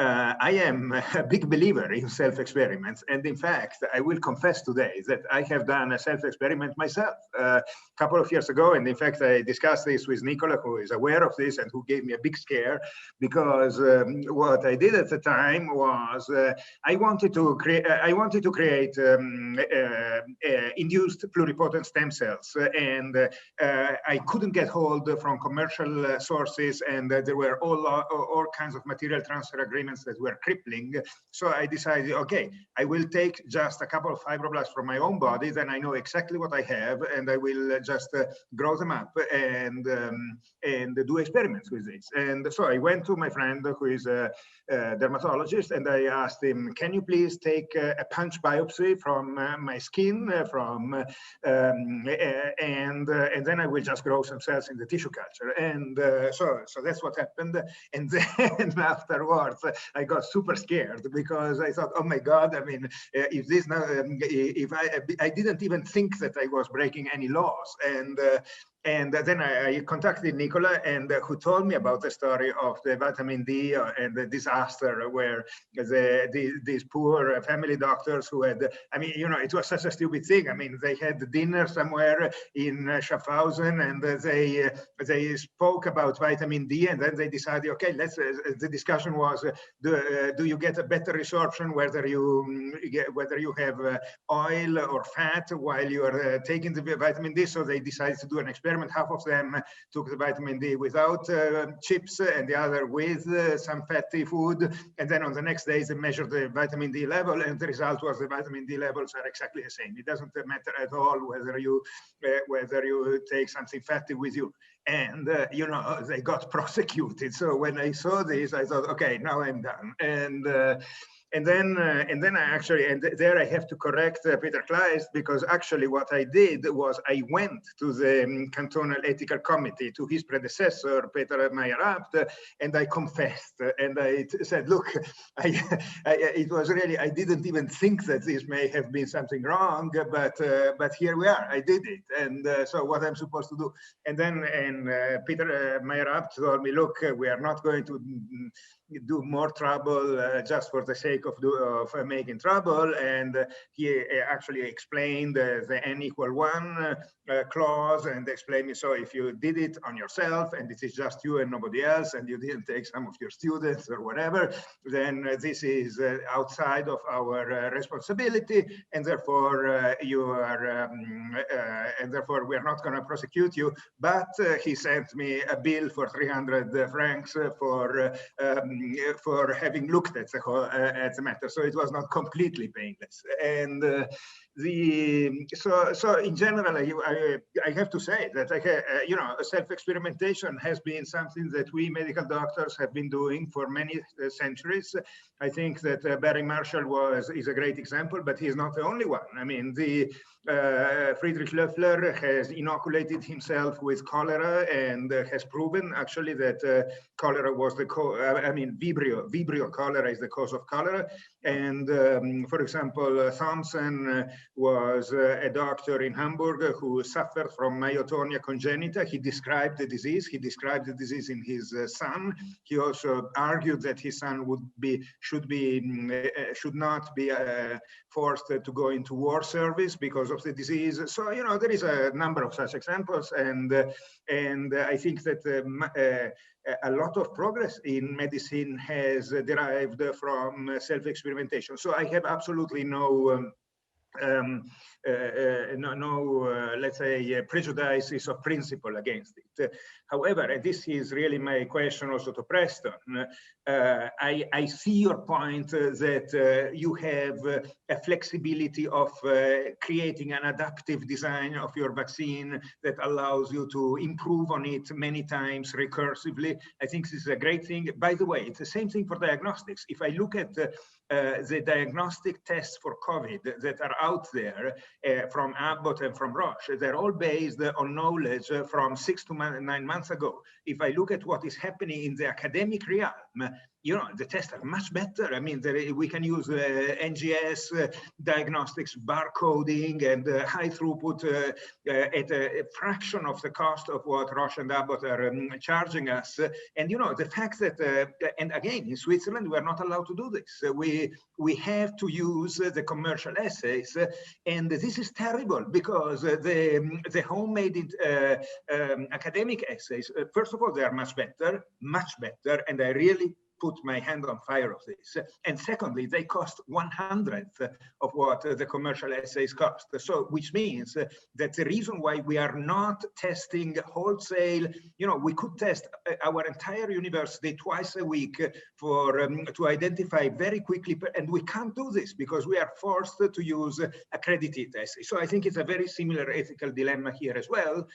I am a big believer in self-experiments, and in fact, I will confess today that I have done a self-experiment myself a couple of years ago, and in fact, I discussed this with Nicola, who is aware of this and who gave me a big scare, because what I did at the time was I wanted to create induced pluripotent stem cells, and I couldn't get hold from commercial sources, and there were all kinds of material transfer agreements that were crippling. So I decided, okay, I will take just a couple of fibroblasts from my own body, then I know exactly what I have, and I will just grow them up and do experiments with this. And so I went to my friend who is a dermatologist, and I asked him, can you please take a punch biopsy from my skin, and then I will just grow some cells in the tissue culture. And so that's what happened. And then afterwards, I got super scared because I thought, oh my God, I mean, if this now, if I didn't even think that I was breaking any laws. And then I contacted Nicola, and who told me about the story of the vitamin D and the disaster where these poor family doctors who had, I mean, you know, it was such a stupid thing. I mean, they had dinner somewhere in Schaffhausen, and they spoke about vitamin D, and then they decided, okay, the discussion was, do you get a better resorption whether you have oil or fat while you are taking the vitamin D? So they decided to do an experiment. Half of them took the vitamin D without chips, and the other with some fatty food. And then on the next day, they measured the vitamin D level, and the result was the vitamin D levels are exactly the same. It doesn't matter at all whether you take something fatty with you. And you know, they got prosecuted. So when I saw this, I thought, okay, now I'm done. And then there I have to correct Peter Kleist, because actually what I did was I went to the Cantonal Ethical Committee, to his predecessor, Peter Meyer-Abt, and I confessed. And I said, look, it was really, I didn't even think that this may have been something wrong, but here we are, I did it. And so what I'm supposed to do? And then Peter Meyer-Abt told me, look, we are not going to do more trouble just for the sake of making trouble. And he actually explained the n=1 clause, and explained me, so if you did it on yourself and it is just you and nobody else, and you didn't take some of your students or whatever, then this is outside of our responsibility, and therefore you are and therefore we are not going to prosecute you. But he sent me a bill for 300 francs for having looked at the matter. So it was not completely painless. And so in general, I have to say that you know, self-experimentation has been something that we medical doctors have been doing for many centuries. I think that Barry Marshall is a great example, but he's not the only one. I mean, Friedrich Loeffler has inoculated himself with cholera, and has proven actually that cholera was Vibrio cholera is the cause of cholera. And for example, Thomson was a doctor in Hamburg who suffered from myotonia congenita. He described the disease. He described the disease in his son. He also argued that his son should not be forced to go into war service because of the disease. So, you know, there is a number of such examples, and I think that a lot of progress in medicine has derived from self-experimentation. So I have absolutely no let's say, prejudices of principle against it. However, and this is really my question also to Preston, I see your point that you have a flexibility of creating an adaptive design of your vaccine that allows you to improve on it many times recursively. I think this is a great thing. By the way, it's the same thing for diagnostics. If I look at the diagnostic tests for COVID that are out there from Abbott and from Roche, they're all based on knowledge from 6 to 9 months ago. If I look at what is happening in the academic realm, the tests are much better. I mean, we can use NGS diagnostics, barcoding, and high throughput at a fraction of the cost of what Roche and Abbott are charging us. And the fact that, and again, in Switzerland, we are not allowed to do this. We have to use the commercial assays, and this is terrible because the homemade academic assays, first of all, they are much better, and I really put my hand on fire of this. And secondly, they cost 1/100th of what the commercial assays cost. So, which means that the reason why we are not testing wholesale, we could test our entire university twice a week for to identify very quickly, and we can't do this because we are forced to use accredited assays. So I think it's a very similar ethical dilemma here as well.